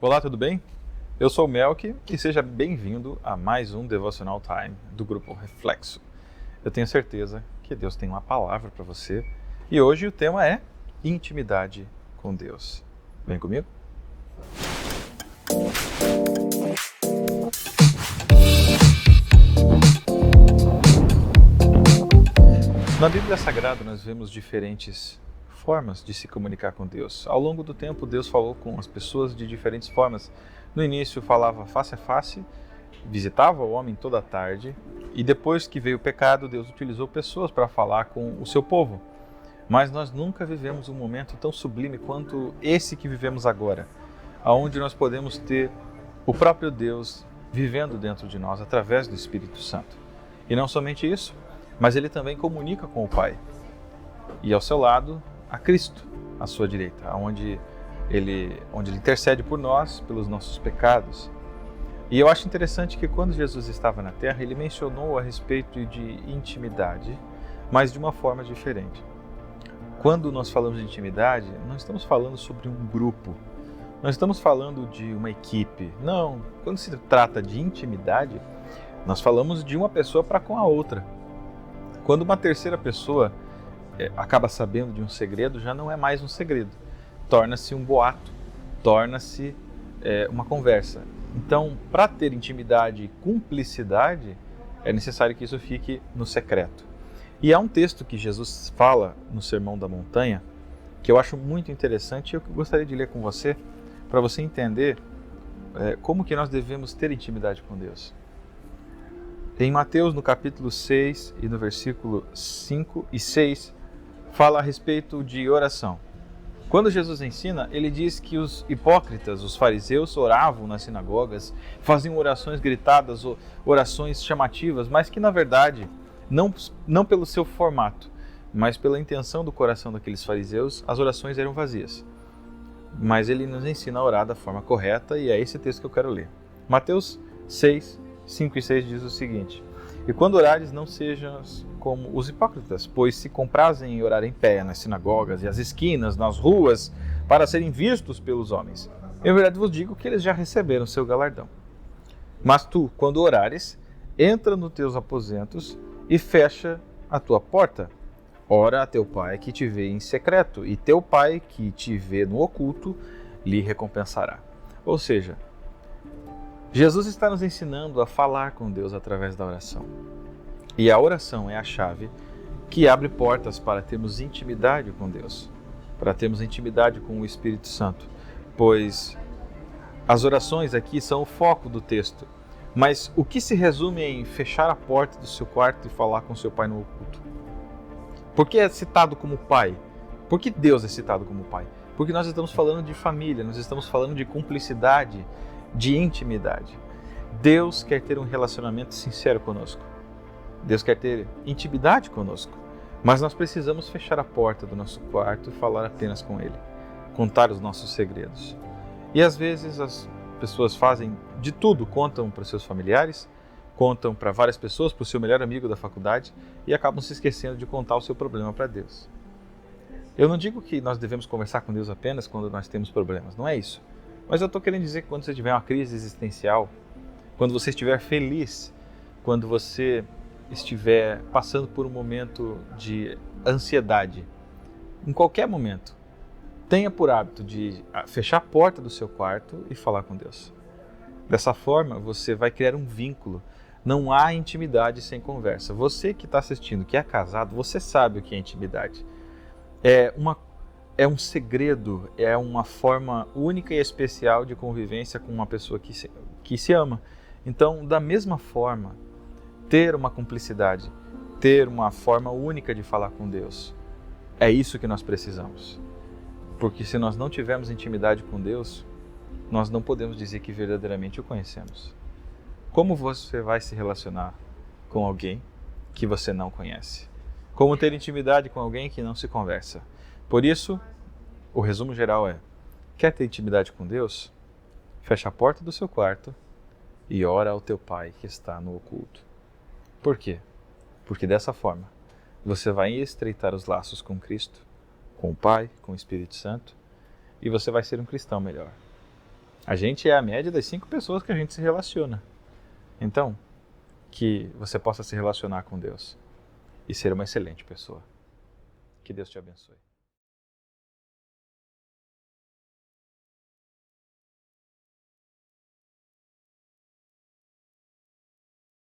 Olá, tudo bem? Eu sou o Melk e seja bem-vindo a mais um Devotional Time do Grupo Reflexo. Eu tenho certeza que Deus tem uma palavra para você e hoje o tema é intimidade com Deus. Vem comigo? Na Bíblia Sagrada nós vemos diferentes formas de se comunicar com Deus. Ao longo do tempo, Deus falou com as pessoas de diferentes formas. No início falava face a face, visitava o homem toda a tarde, e depois que veio o pecado, Deus utilizou pessoas para falar com o seu povo. Mas nós nunca vivemos um momento tão sublime quanto esse que vivemos agora, onde nós podemos ter o próprio Deus vivendo dentro de nós através do Espírito Santo. E não somente isso, mas ele também comunica com o Pai. E ao seu lado, a Cristo, à sua direita, onde ele intercede por nós, pelos nossos pecados. E eu acho interessante que quando Jesus estava na Terra, ele mencionou a respeito de intimidade, mas de uma forma diferente. Quando nós falamos de intimidade, não estamos falando sobre um grupo, não estamos falando de uma equipe. Não, quando se trata de intimidade, nós falamos de uma pessoa para com a outra. Quando uma terceira pessoa acaba sabendo de um segredo, já não é mais um segredo. Torna-se um boato, torna-se uma conversa. Então, para ter intimidade e cumplicidade, é necessário que isso fique no secreto. E há um texto que Jesus fala no Sermão da Montanha, que eu acho muito interessante e eu gostaria de ler com você, para você entender como que nós devemos ter intimidade com Deus. Em Mateus, no capítulo 6 e no versículo 5 e 6, fala a respeito de oração. Quando Jesus ensina, ele diz que os hipócritas, os fariseus, oravam nas sinagogas, faziam orações gritadas, orações chamativas, mas que na verdade, não pelo seu formato, mas pela intenção do coração daqueles fariseus, as orações eram vazias. Mas ele nos ensina a orar da forma correta e é esse texto que eu quero ler. Mateus 6, 5 e 6 diz o seguinte: E quando orares, não sejas como os hipócritas, pois se comprazem em orar em pé nas sinagogas e às esquinas, nas ruas, para serem vistos pelos homens. Em verdade vos digo que eles já receberam seu galardão. Mas tu, quando orares, entra nos teus aposentos e fecha a tua porta. Ora a teu pai que te vê em secreto, e teu pai que te vê no oculto lhe recompensará. Ou seja, Jesus está nos ensinando a falar com Deus através da oração. E a oração é a chave que abre portas para termos intimidade com Deus, para termos intimidade com o Espírito Santo, pois as orações aqui são o foco do texto. Mas o que se resume em fechar a porta do seu quarto e falar com seu pai no oculto? Por que é citado como pai? Por que Deus é citado como pai? Porque nós estamos falando de família, nós estamos falando de cumplicidade, de intimidade. Deus quer ter um relacionamento sincero conosco. Deus quer ter intimidade conosco. Mas nós precisamos fechar a porta do nosso quarto e falar apenas com Ele. Contar os nossos segredos. E às vezes as pessoas fazem de tudo. Contam para os seus familiares, contam para várias pessoas, para o seu melhor amigo da faculdade e acabam se esquecendo de contar o seu problema para Deus. Eu não digo que nós devemos conversar com Deus apenas quando nós temos problemas. Não é isso. Mas eu estou querendo dizer que quando você tiver uma crise existencial, quando você estiver feliz, quando você estiver passando por um momento de ansiedade, em qualquer momento, tenha por hábito de fechar a porta do seu quarto e falar com Deus. Dessa forma, você vai criar um vínculo. Não há intimidade sem conversa. Você que está assistindo, que é casado, você sabe o que é intimidade. É um segredo, é uma forma única e especial de convivência com uma pessoa que se ama. Então, da mesma forma, ter uma cumplicidade, ter uma forma única de falar com Deus, é isso que nós precisamos. Porque se nós não tivermos intimidade com Deus, nós não podemos dizer que verdadeiramente o conhecemos. Como você vai se relacionar com alguém que você não conhece? Como ter intimidade com alguém que não se conversa? Por isso, o resumo geral é: quer ter intimidade com Deus? Fecha a porta do seu quarto e ora ao teu Pai que está no oculto. Por quê? Porque dessa forma, você vai estreitar os laços com Cristo, com o Pai, com o Espírito Santo, e você vai ser um cristão melhor. A gente é a média das 5 pessoas que a gente se relaciona. Então, que você possa se relacionar com Deus e ser uma excelente pessoa. Que Deus te abençoe.